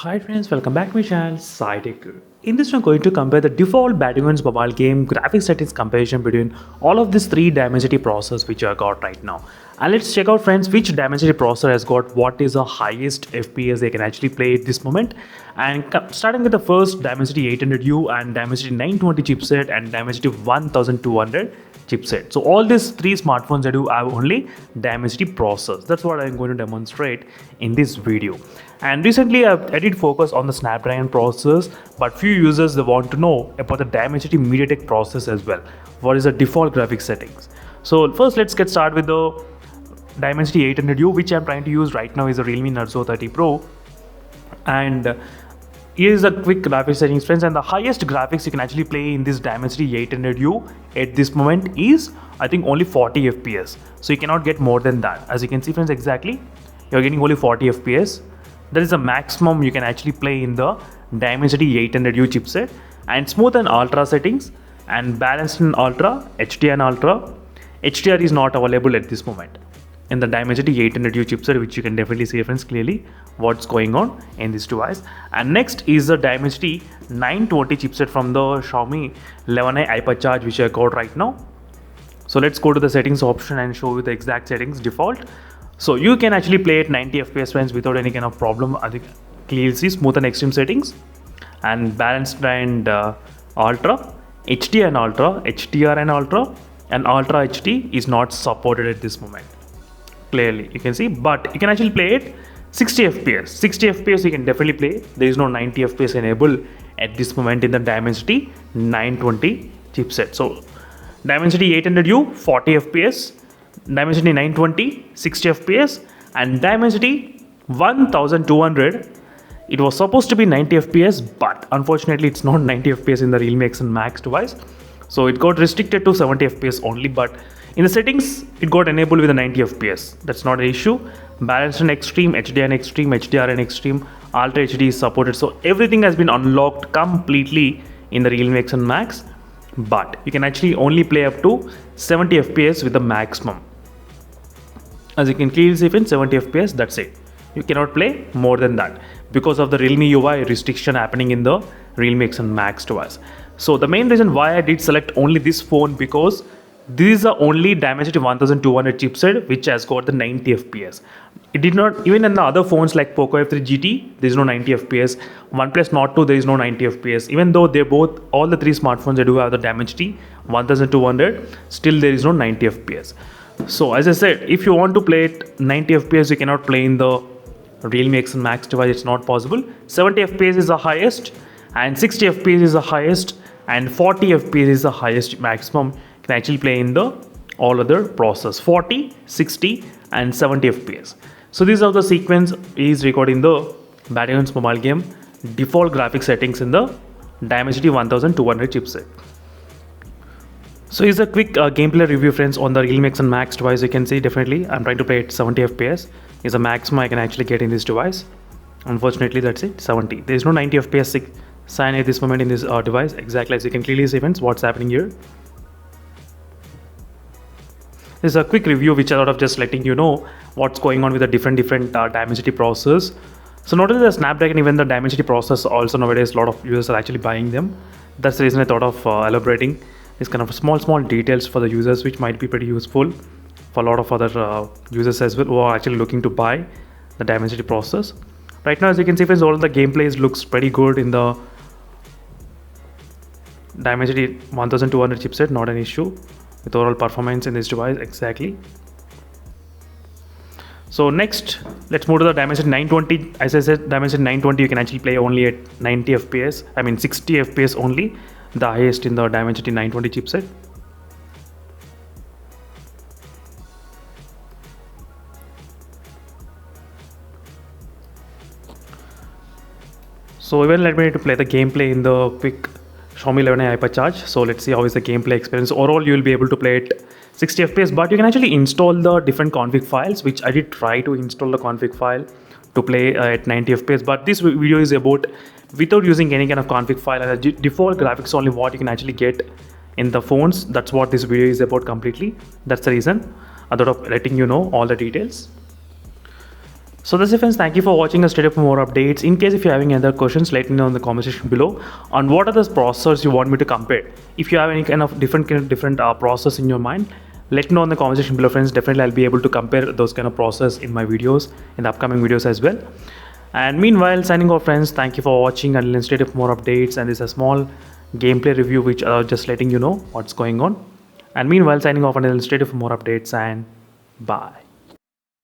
Hi friends, welcome back to my channel SciTech. In this I'm going to compare the default Battlegrounds mobile game graphics settings comparison between all of these three Dimensity processors which I got right now. And let's check out friends which Dimensity processor has got what is the highest FPS they can actually play at this moment. And starting with the first Dimensity 800U and Dimensity 920 chipset and Dimensity 1200 chipset. So all these three smartphones I do have only Dimensity processors. That's what I'm going to demonstrate in this video. And recently I did focus on the Snapdragon processors, but few users they want to know about the Dimensity MediaTek process as well. What is the default graphics settings? So first let's get started with the Dimensity 800U, which I'm trying to use right now is a Realme Narzo 30 Pro. And here is a quick graphics settings friends, and the highest graphics you can actually play in this Dimensity 800U at this moment is I think only 40 FPS. So you cannot get more than that. As you can see friends, exactly you're getting only 40 FPS. That is the maximum you can actually play in the Dimensity 800U chipset. And smooth and ultra settings and balanced in ultra, HDR and ultra. HDR is not available at this moment in the Dimensity 800U chipset, which you can definitely see friends clearly what's going on in this device. And next is the Dimensity 920 chipset from the Xiaomi 11i Hypercharge, which I got right now. So let's go to the settings option and show you the exact settings default. So you can actually play at 90 FPS friends without any kind of problem. I think clearly see smooth and extreme settings and balanced and ultra, HD and ultra, HDR and ultra HD is not supported at this moment. Clearly you can see, but you can actually play it 60 fps 60 fps you can definitely play. There is no 90 fps enabled at this moment in the Dimensity 920 chipset. So Dimensity 800U 40 fps, Dimensity 920 60 fps, and Dimensity 1200 it was supposed to be 90 fps, but unfortunately it's not 90 fps in the Realme X and Max device, so it got restricted to 70 fps only. But in the settings it got enabled with a 90 fps. That's not an issue. Balanced and extreme, HDR and extreme, HDR and extreme, Ultra HD is supported. So everything has been unlocked completely in the Realme X and Max, but you can actually only play up to 70 fps with the maximum. As you can clearly see in 70 fps, that's it. You cannot play more than that because of the Realme UI restriction happening in the Realme X and Max device. So the main reason why I did select only this phone, because this is the only Dimensity 1200 chipset which has got the 90 fps. It did not, even in the other phones like Poco F3 GT, there is no 90 fps. OnePlus Nord 2, there is no 90 fps. Even though they both, all the three smartphones, they do have the Dimensity 1200, still there is no 90 fps. So as I said, if you want to play it 90 fps, you cannot play in the Realme X and Max device. It's not possible. 70 fps is the highest, and 60 fps is the highest, and 40 fps is the highest maximum can actually play in the all other processors, 40, 60 and 70 fps. So these are the sequence is recording the Battlegrounds mobile game default graphic settings in the Dimensity 1200 chipset. So here's a quick gameplay review friends on the Realme X and Max device. You can see definitely I'm trying to play at 70 fps is the maximum I can actually get in this device. Unfortunately that's it, 70. There is no 90 fps sign at this moment in this device. Exactly as you can clearly see friends what's happening here. This is a quick review which I thought of just letting you know what's going on with the different Dimensity processors. So not only the Snapdragon, even the Dimensity processors also nowadays a lot of users are actually buying them. That's the reason I thought of elaborating this kind of small details for the users, which might be pretty useful for a lot of other users as well who are actually looking to buy the Dimensity processors. Right now as you can see friends, all the gameplays looks pretty good in the Dimensity 1200 chipset, not an issue with overall performance in this device. Exactly. So next let's move to the Dimensity 920. As I said, Dimensity 920 you can actually play only at 90 fps, I mean 60 fps only, the highest in the Dimensity 920 chipset. So even let me to play the gameplay in the quick Xiaomi 11i Hypercharge. So let's see how is the gameplay experience. Overall you will be able to play it 60 fps, but you can actually install the different config files, which I did try to install the config file to play at 90 fps, but this video is about without using any kind of config file and the default graphics only what you can actually get in the phones. That's what this video is about completely. That's the reason I thought of letting you know all the details. So that's it, friends. Thank you for watching us. Stay tuned for more updates. In case if you're having any other questions, let me know in the comment section below on what are the processors you want me to compare. If you have any kind of different process in your mind, let me know in the comment section below, friends. Definitely I'll be able to compare those kind of process in my videos, in the upcoming videos as well. And meanwhile, signing off, friends. Thank you for watching, and stay tuned for more updates. And this is a small gameplay review which just letting you know what's going on. And meanwhile, signing off, and stay tuned for more updates, and bye.